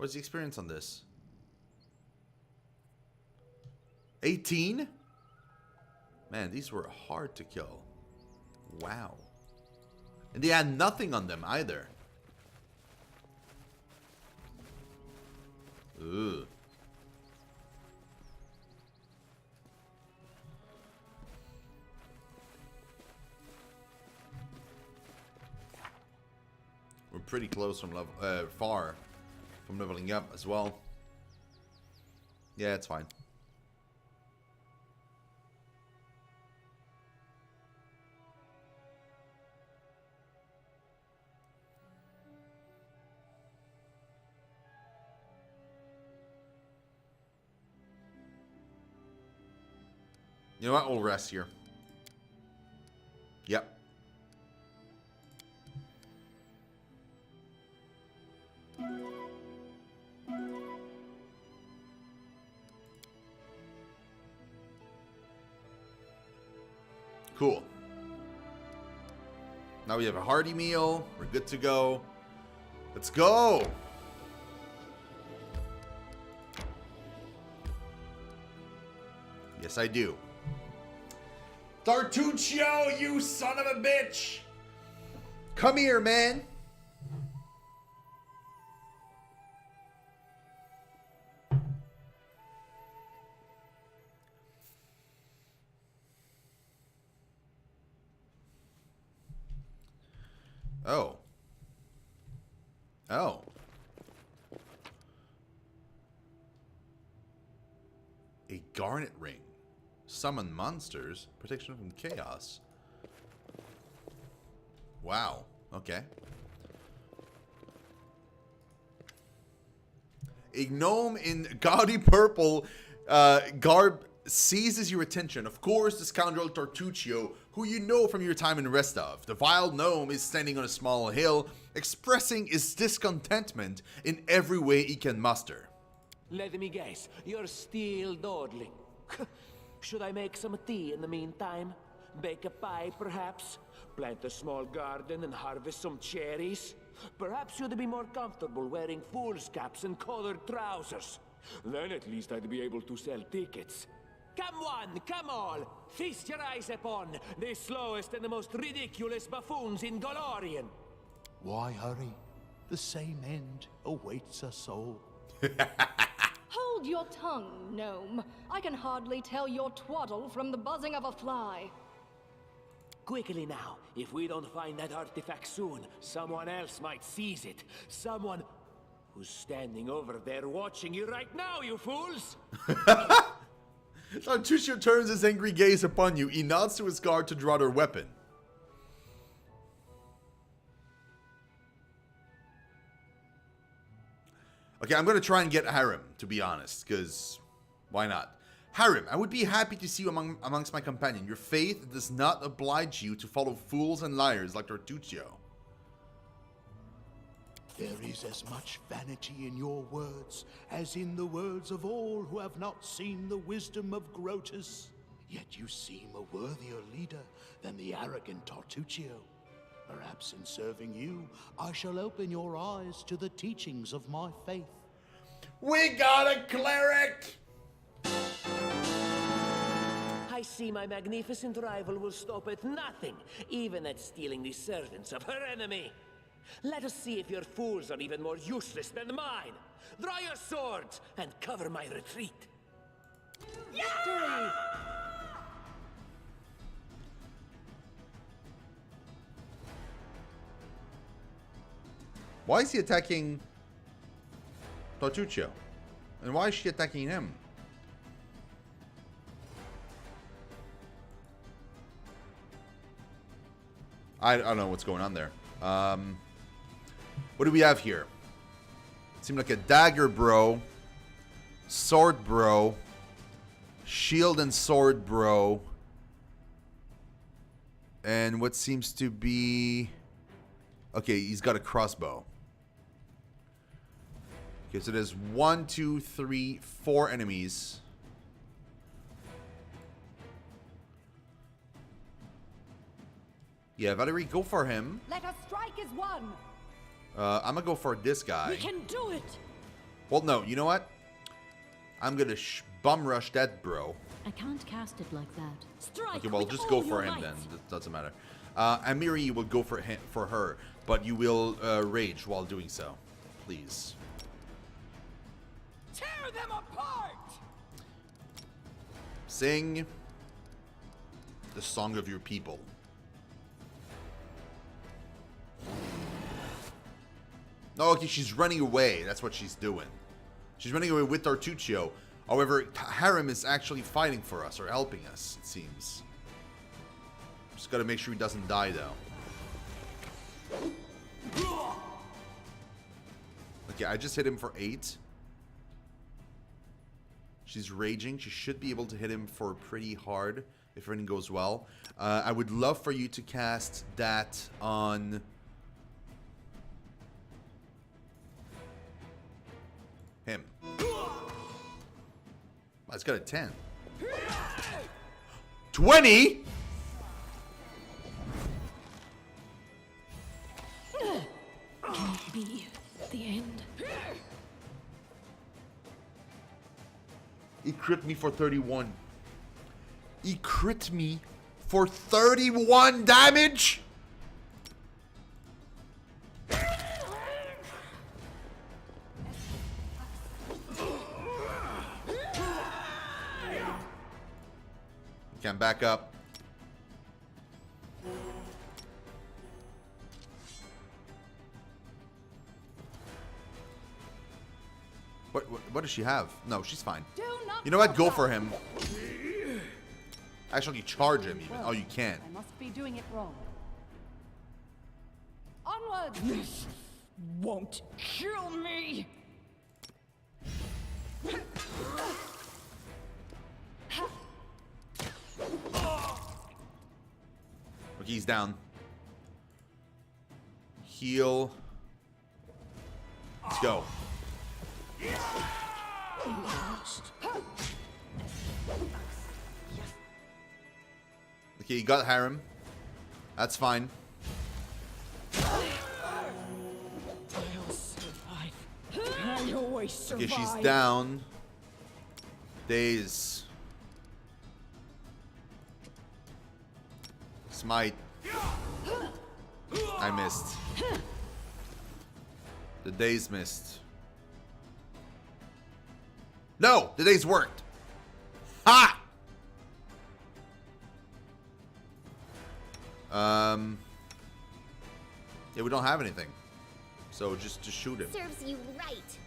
What's the experience on this? 18? Man, these were hard to kill. Wow. And they had nothing on them either. Ugh. We're pretty close from level, far from leveling up as well. Yeah, it's fine. You know what? We'll rest here. Yep. Cool. Now we have a hearty meal. We're good to go. Let's go! Yes, I do. Tartuccio, you son of a bitch! Come here, man! Oh. Oh. A garnet ring. Summon monsters. Protection from chaos. Wow. Okay. A gnome in gaudy purple garb seizes your attention. Of course, the scoundrel Tartuccio, who you know from your time in Restov. The vile gnome is standing on a small hill, expressing his discontentment in every way he can muster. Let me guess, you're still dawdling. Should I make some tea in the meantime? Bake a pie, perhaps? Plant a small garden and harvest some cherries? Perhaps you'd be more comfortable wearing fool's caps and colored trousers. Then at least I'd be able to sell tickets. Come one, come all! Feast your eyes upon the slowest and the most ridiculous buffoons in Golorian! Why hurry? The same end awaits us all. Hold your tongue, gnome. I can hardly tell your twaddle from the buzzing of a fly. Quickly now, if we don't find that artifact soon, someone else might seize it. Someone who's standing over there watching you right now, you fools! Tartuccio turns his angry gaze upon you. He nods to his guard to draw their weapon. Okay, I'm gonna try and get Harem, to be honest, because why not? Harem, I would be happy to see you amongst my companions. Your faith does not oblige you to follow fools and liars like Tartuccio. There is as much vanity in your words as in the words of all who have not seen the wisdom of Grotus. Yet you seem a worthier leader than the arrogant Tartuccio. Perhaps in serving you, I shall open your eyes to the teachings of my faith. We got a cleric! I see my magnificent rival will stop at nothing, even at stealing the servants of her enemy. Let us see if your fools are even more useless than mine. Draw your swords and cover my retreat. Victory! Why is he attacking Tartuccio? And why is she attacking him? I don't know what's going on there. What do we have here? Seemed like a dagger bro, sword bro, shield and sword bro, and what seems to be... Okay, he's got a crossbow. Okay, so there's 1, 2, 3, 4 enemies. Yeah, Valerie, go for him. Let us strike as one. I'm gonna go for this guy. We can do it. Well, no, you know what? I'm gonna bum rush that bro. I can't cast it like that. Strike Okay, well, with just all go for your him might. then. It doesn't matter. Amiri will go for her, but you will rage while doing so. Please. Tear them apart! Sing the song of your people. Oh, okay, she's running away. That's what she's doing. She's running away with Tartuccio. However, Harem is actually fighting for us, or helping us, it seems. Just gotta make sure he doesn't die, though. Okay, I just hit him for 8. She's raging. She should be able to hit him for pretty hard if everything goes well. I would love for you to cast that on him. Oh, it's got a 10. 20? Can it be the end? He crit me for 31. He crit me for 31 damage? Can back up. What does she have? No, she's fine. Do not You know what? Go falter. for him. Actually, charge him even. Oh, you can't. I must be doing it wrong. Onward! This won't kill me! Okay, he's down. Heal. Let's go. Okay, you got Harem. That's fine. I'll survive. I always survive. Okay, she's down. Daze. Smite. I missed. The daze missed. No! The daze worked! Ha! Yeah, we don't have anything. So just shoot him. Serves you right.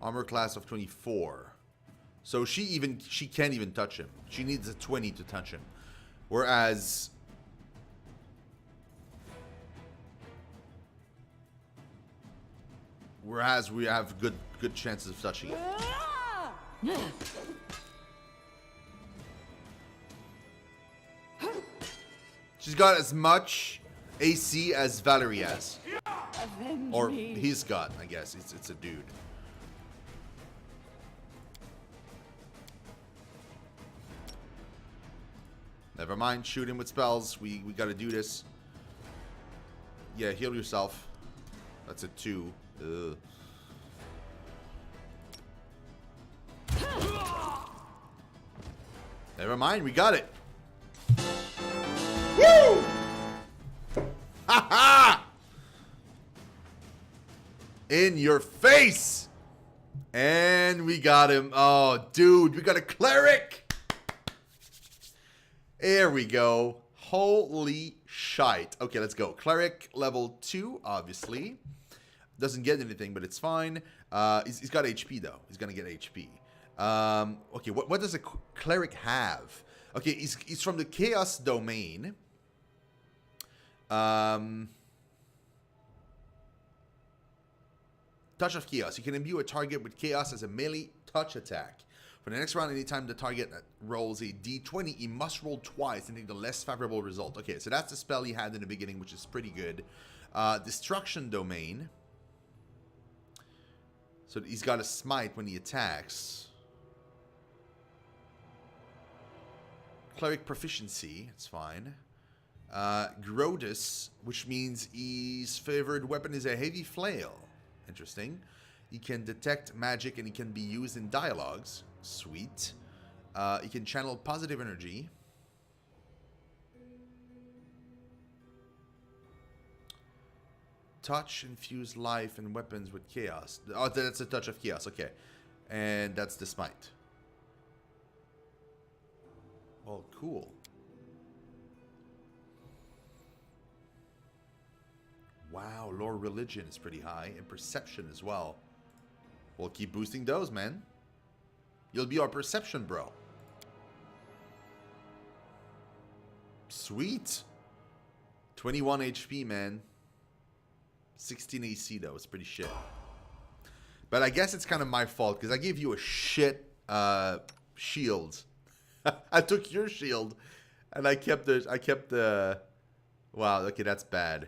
Armor class of 24. So she can't even touch him. She needs a 20 to touch him. Whereas we have good chances of touching it. She's got as much AC as Valerie has. Avenge Or me. he's got, I guess. It's a dude. Never mind, shoot him with spells. We gotta do this. Yeah, heal yourself. That's a 2. Ugh. Never mind, we got it. Woo! Ha ha! In your face! And we got him. Oh, dude, we got a cleric! There we go. Holy shite. Okay, let's go. Cleric level 2, obviously. Doesn't get anything, but it's fine. He's got HP, though. He's going to get HP. Okay, what does a cleric have? Okay, he's from the Chaos domain. Touch of Chaos. You can imbue a target with Chaos as a melee touch attack. For the next round, anytime the target rolls a d20, he must roll twice and take the less favorable result. Okay, so that's the spell he had in the beginning, which is pretty good. Destruction Domain. So he's got a smite when he attacks. Cleric Proficiency, it's fine. Grotus, which means his favorite weapon is a heavy flail. Interesting. He can detect magic and he can be used in dialogues. Sweet. He can channel positive energy. Touch, infuse life and weapons with chaos. Oh, that's a touch of chaos. Okay. And that's the smite. Well, cool. Wow, lore religion is pretty high. And perception as well. We'll keep boosting those, man. You'll be our perception, bro. Sweet. 21 HP, man. 16 AC, though. It's pretty shit. But I guess it's kind of my fault, because I gave you a shit shield. I took your shield, and I kept the... Wow, okay, that's bad.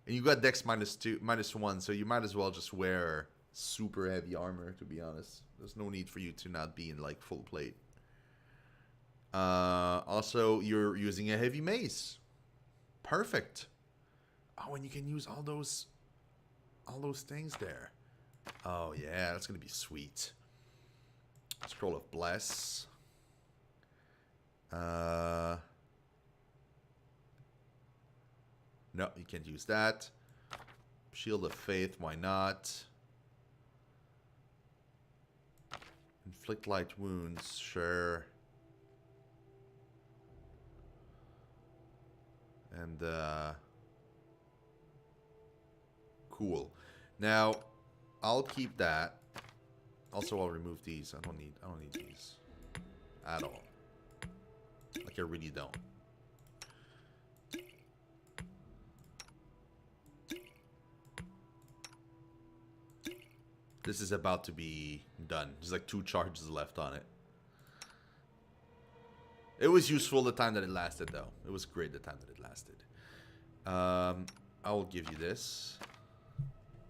And you got Dex -1, so you might as well just wear super heavy armor, to be honest. There's no need for you to not be in, like, full plate. Also, you're using a heavy mace. Perfect. Oh, and you can use all those things there. Oh, yeah, that's going to be sweet. Scroll of Bless. No, you can't use that. Shield of Faith, why not? Inflict light wounds, sure. And, cool. Now, I'll keep that. Also, I'll remove these. I don't need these at all. Like, I really don't. This is about to be done. There's like 2 charges left on it. It was useful the time that it lasted, though. It was great the time that it lasted. I will give you this.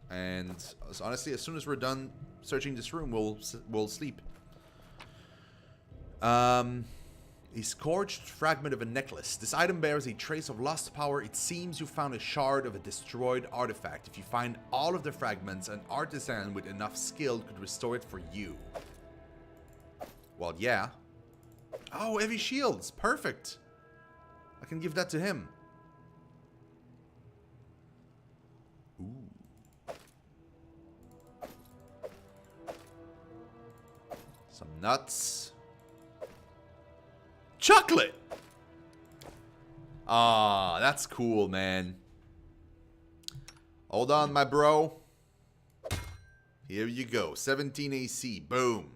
And honestly, as soon as we're done searching this room, we'll sleep. A scorched fragment of a necklace. This item bears a trace of lost power. It seems you found a shard of a destroyed artifact. If you find all of the fragments, an artisan with enough skill could restore it for you. Well, yeah. Oh, heavy shields. Perfect. I can give that to him. Ooh. Some nuts. Chocolate! Ah, that's cool, man. Hold on, my bro. Here you go. 17 AC. Boom.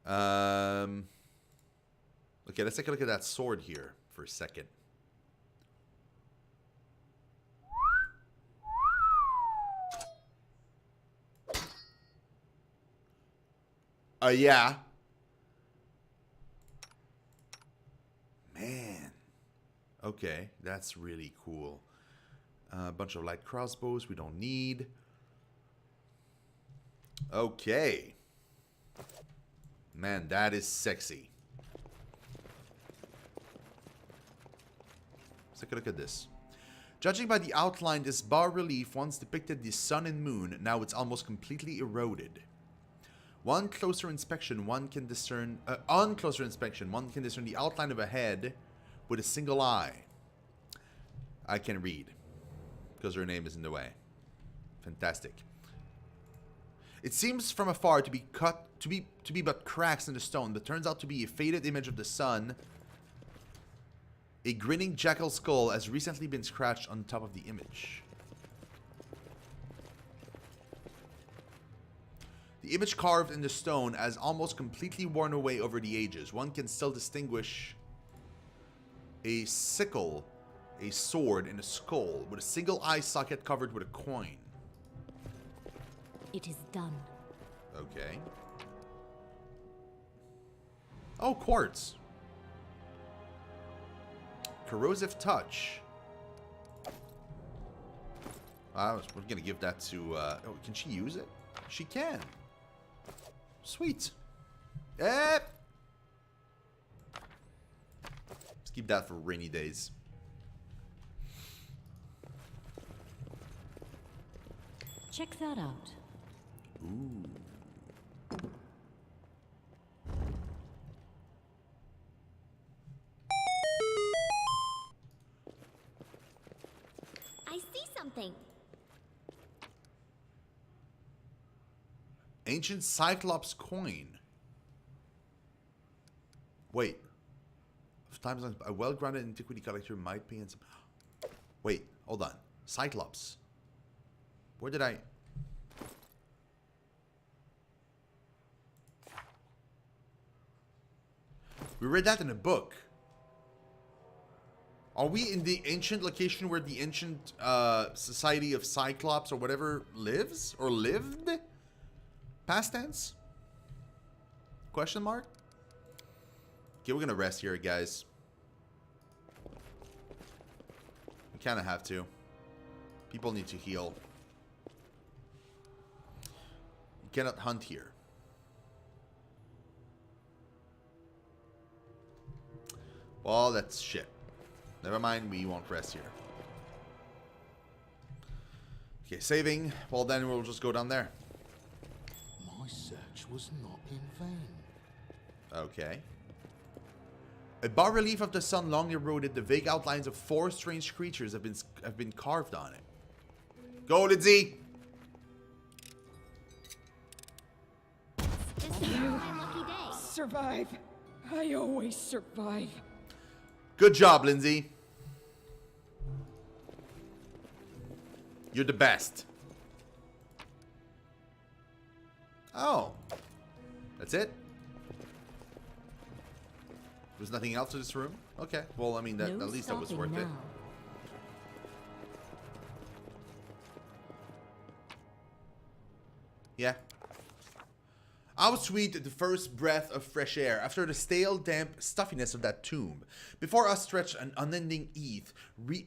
Okay, let's take a look at that sword here for a second. Yeah. Man. Okay, that's really cool. A bunch of light crossbows we don't need. Okay. Man, that is sexy. Let's take a look at this. Judging by the outline, this bas-relief once depicted the sun and moon. Now it's almost completely eroded. On closer inspection, one can discern the outline of a head with a single eye. I can read because her name is in the way. Fantastic. It seems from afar to be but cracks in the stone, but turns out to be a faded image of the sun. A grinning jackal skull has recently been scratched on top of the image. The image carved in the stone has almost completely worn away over the ages. One can still distinguish a sickle, a sword, and a skull with a single eye socket covered with a coin. It is done. Okay. Oh, quartz. Corrosive touch. We're gonna give that to. Oh, can she use it? She can. Sweet. It's Let's keep that for rainy days. Check that out. Ooh. I see something. Ancient Cyclops coin. Wait. Times a well-grounded antiquity collector might be in some... Wait, hold on. Cyclops. Where did I... We read that in a book. Are we in the ancient location where the ancient society of Cyclops or whatever lives? Or lived? Past tense? Question mark? Okay, we're gonna rest here, guys. We kind of have to. People need to heal. You cannot hunt here. Well, that's shit. Never mind, we won't rest here. Okay, saving. Well, then we'll just go down there. My search was not in vain. Okay. A bas-relief of the sun long eroded. The vague outlines of 4 strange creatures have been carved on it. Go, Lindsay! This is my lucky day. Survive. I always survive. Good job, Lindsay. You're the best. Oh. That's it? There's nothing else in this room? Okay. Well, I mean, that, No at least that was stopping worth it. now. Yeah. How sweet the first breath of fresh air after the stale, damp stuffiness of that tomb. Before us stretched an unending heath,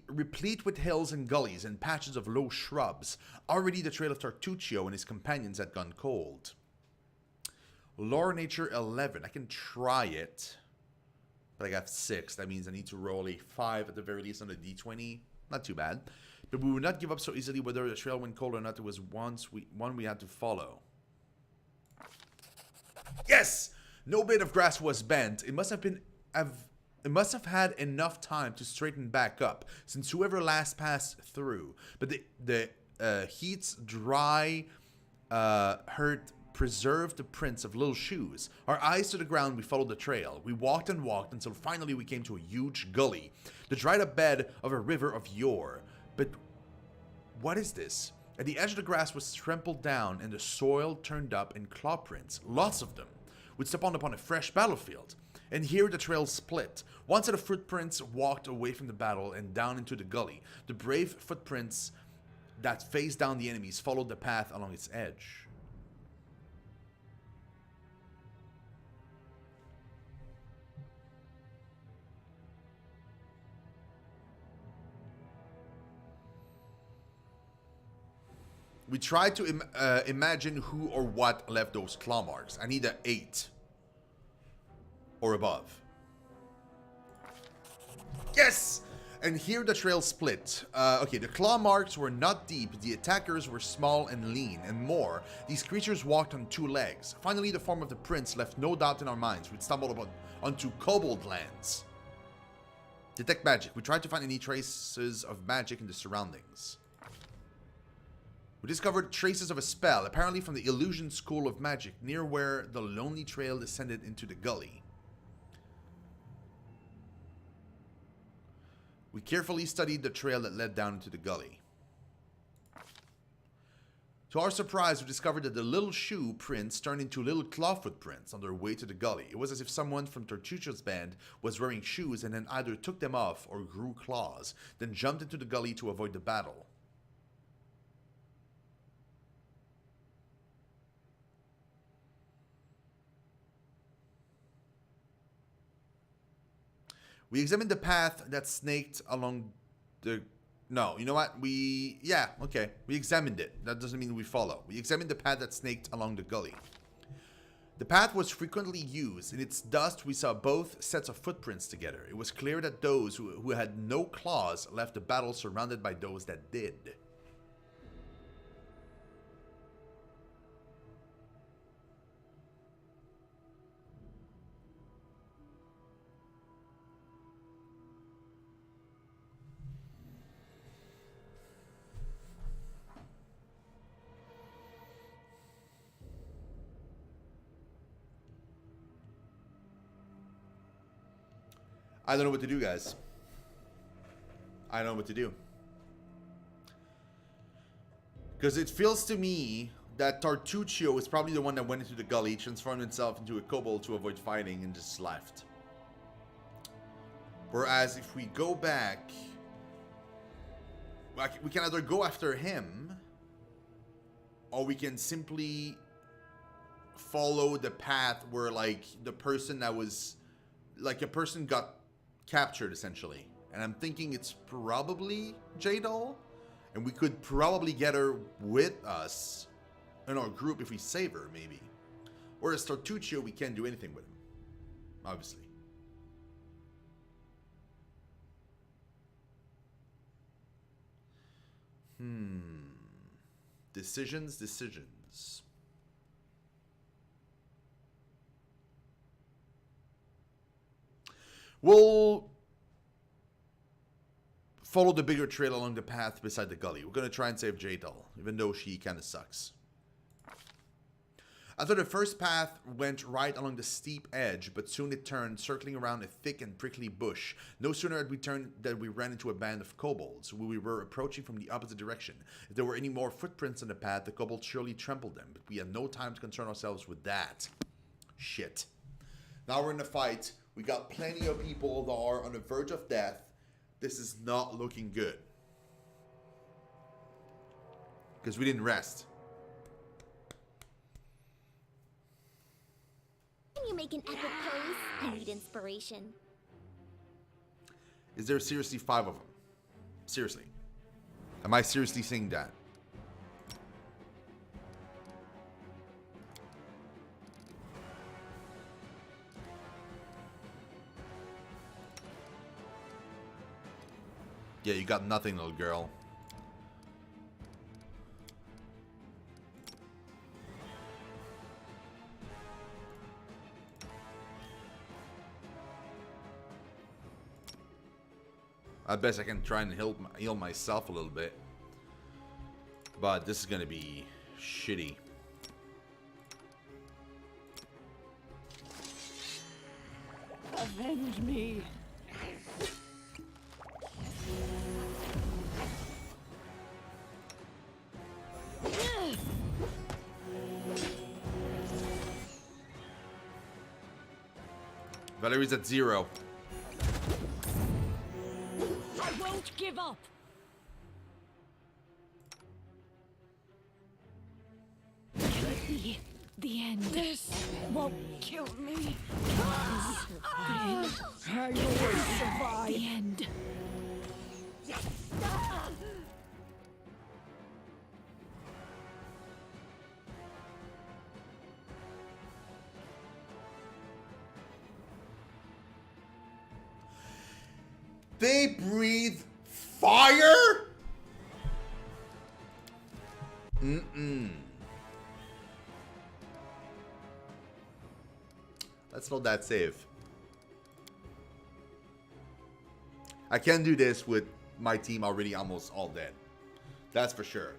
replete with hills and gullies and patches of low shrubs. Already the trail of Tartuccio and his companions had gone cold. Lore Nature 11. I can try it. But I got 6. That means I need to roll a 5 at the very least on the d20. Not too bad. But we would not give up so easily whether the trail went cold or not. It was one we had to follow. Yes! No blade of grass was bent. It must have had enough time to straighten back up, since whoever last passed through. But the heat's dry hurt preserved the prints of little shoes. Our eyes to the ground, we followed the trail. We walked and walked until finally we came to a huge gully, the dried up bed of a river of yore. But what is this? At the edge of the grass was trampled down and the soil turned up in claw prints, lots of them. We'd step upon a fresh battlefield. And here the trail split. One set of footprints walked away from the battle and down into the gully. The brave footprints that faced down the enemies followed the path along its edge. We tried to imagine who or what left those claw marks. I need an 8 or above. Yes! And here the trail split. Okay, the claw marks were not deep. The attackers were small and lean. And more, these creatures walked on 2 legs. Finally, the form of the prince left no doubt in our minds. We'd stumbled onto kobold lands. Detect magic. We tried to find any traces of magic in the surroundings. We discovered traces of a spell, apparently from the illusion school of magic, near where the lonely trail descended into the gully. We carefully studied the trail that led down into the gully. To our surprise, we discovered that the little shoe prints turned into little claw footprints on their way to the gully. It was as if someone from Tartuccio's band was wearing shoes and then either took them off or grew claws, then jumped into the gully to avoid the battle. We examined the path that snaked along the... No, you know what? Yeah, okay. We examined it. That doesn't mean we follow. We examined the path that snaked along the gully. The path was frequently used. In its dust, we saw both sets of footprints together. It was clear that those who had no claws left the battle surrounded by those that did. I don't know what to do, guys. I don't know what to do. Because it feels to me that Tartuccio is probably the one that went into the gully, transformed himself into a kobold to avoid fighting, and just left. Whereas if we go back, we can either go after him, or we can simply follow the path where, like, the person that was, like, a person got captured, essentially. And I'm thinking it's probably J-Doll, and we could probably get her with us in our group if we save her, maybe. Whereas Tartuccio, we can't do anything with him, obviously. Decisions. We'll follow the bigger trail along the path beside the gully. We're going to try and save J-Doll, even though she kind of sucks. I thought the first path went right along the steep edge, but soon it turned, circling around a thick and prickly bush. No sooner had we turned than we ran into a band of kobolds, who we were approaching from the opposite direction. If there were any more footprints on the path, the kobolds surely trampled them, but we had no time to concern ourselves with that. Shit. Now we're in a fight. We got plenty of people that are on the verge of death. This is not looking good. Because we didn't rest. Can you make an epic pose? I need inspiration. Is there seriously 5 of them? Seriously. Am I seriously saying that? Yeah, you got nothing, little girl. I bet I can try and heal myself a little bit. But this is gonna be shitty. Avenge me. Valerie's at 0. I won't give up. Could be the end. This won't kill me. The end. I will survive. The end. They breathe fire? Let's load that save. I can do this with my team already almost all dead. That's for sure.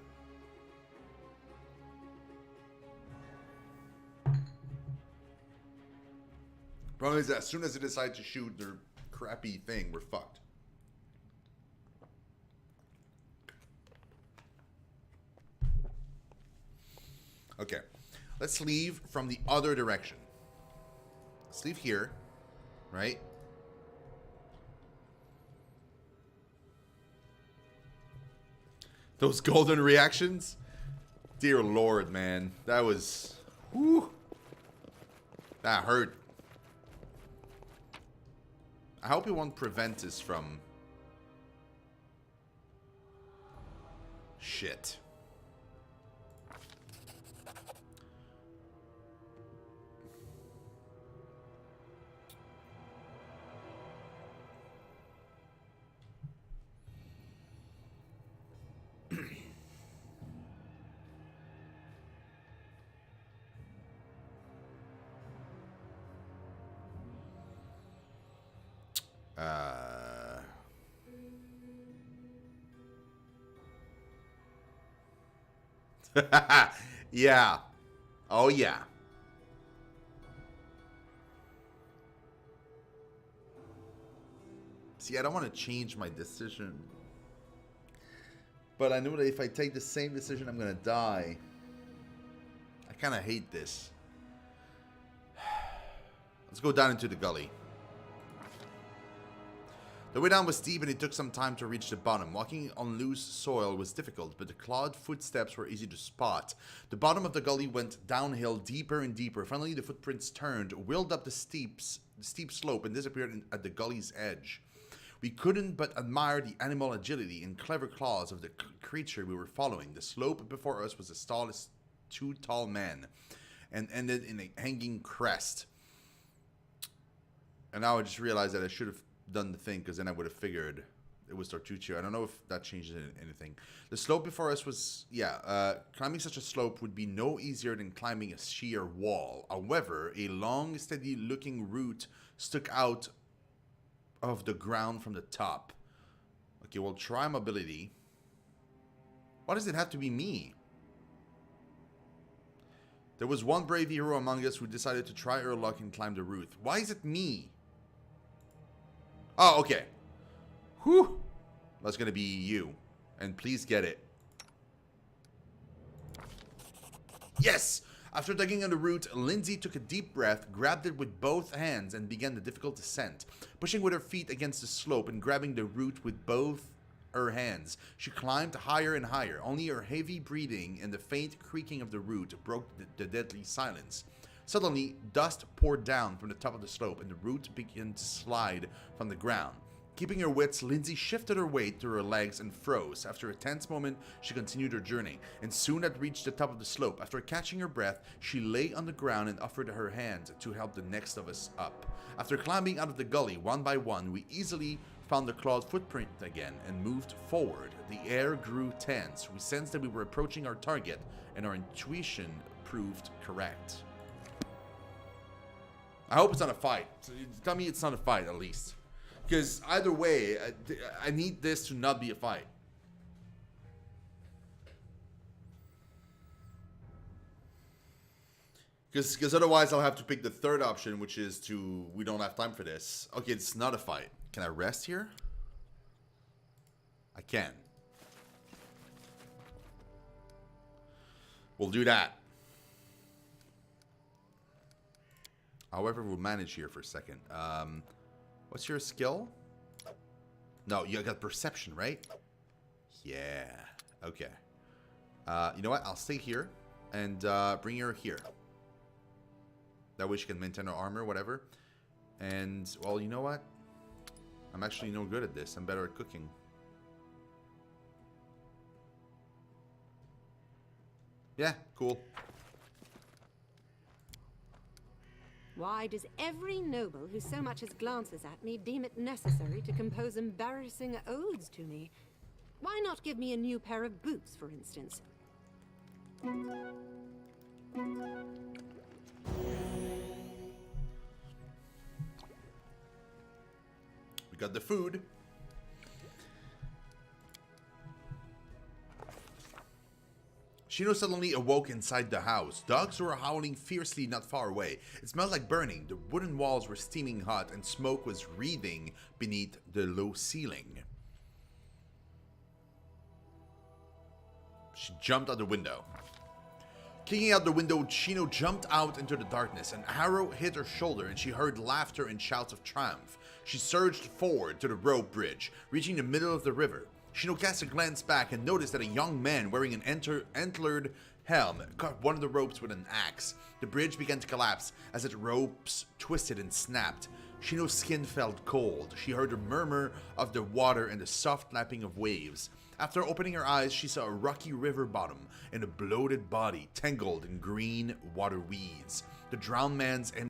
Problem is that as soon as they decide to shoot their crappy thing, we're fucked. Okay, let's leave from the other direction. Let's leave here, right? Those golden reactions? Dear Lord, man. That was... Whew. That hurt. I hope it won't prevent us from... Shit. Yeah. Oh, yeah. See, I don't want to change my decision. But I know that if I take the same decision, I'm going to die. I kind of hate this. Let's go down into the gully. The way down was steep and it took some time to reach the bottom. Walking on loose soil was difficult, but the clawed footsteps were easy to spot. The bottom of the gully went downhill deeper and deeper. Finally, the footprints turned, wheeled up the steep slope, and disappeared at the gully's edge. We couldn't but admire the animal agility and clever claws of the creature we were following. The slope before us was as tall as 2 tall men and ended in a hanging crest. And now I just realized that I should have done the thing, because then I would have figured it was Tartuccio. I don't know if that changes anything. The slope before us was, climbing such a slope would be no easier than climbing a sheer wall. However, a long, steady-looking route stuck out of the ground from the top. Okay, we'll try mobility. Why does it have to be me? There was one brave hero among us who decided to try her luck and climb the route. Why is it me? Oh, okay. Whew. That's gonna be you. And please get it. Yes! After tugging on the root, Lindsay took a deep breath, grabbed it with both hands, and began the difficult descent. Pushing with her feet against the slope and grabbing the root with both her hands, she climbed higher and higher. Only her heavy breathing and the faint creaking of the root broke the deadly silence. Suddenly, dust poured down from the top of the slope, and the root began to slide from the ground. Keeping her wits, Lindsay shifted her weight to her legs and froze. After a tense moment, she continued her journey, and soon had reached the top of the slope. After catching her breath, she lay on the ground and offered her hand to help the next of us up. After climbing out of the gully one by one, we easily found the clawed footprint again and moved forward. The air grew tense. We sensed that we were approaching our target, and our intuition proved correct. I hope it's not a fight. Tell me it's not a fight, at least. Because either way, I need this to not be a fight. Because otherwise I'll have to pick the third option, which is we don't have time for this. Okay, it's not a fight. Can I rest here? I can. We'll do that. However, we'll manage here for a second. What's your skill? No, you got perception, right? Yeah. Okay. You know what? I'll stay here and bring her here. That way she can maintain her armor, whatever. And, well, you know what? I'm actually no good at this. I'm better at cooking. Yeah, cool. Why does every noble who so much as glances at me deem it necessary to compose embarrassing odes to me? Why not give me a new pair of boots, for instance? We got the food. Shino suddenly awoke inside the house. Dogs were howling fiercely not far away. It smelled like burning. The wooden walls were steaming hot and smoke was wreathing beneath the low ceiling. She jumped out the window. Kicking out the window, Shino jumped out into the darkness. An arrow hit her shoulder and she heard laughter and shouts of triumph. She surged forward to the rope bridge, reaching the middle of the river. Shino cast a glance back and noticed that a young man wearing an antlered helm cut one of the ropes with an axe. The bridge began to collapse as its ropes twisted and snapped. Shino's skin felt cold. She heard the murmur of the water and the soft lapping of waves. After opening her eyes, she saw a rocky river bottom and a bloated body tangled in green water weeds. The drowned man's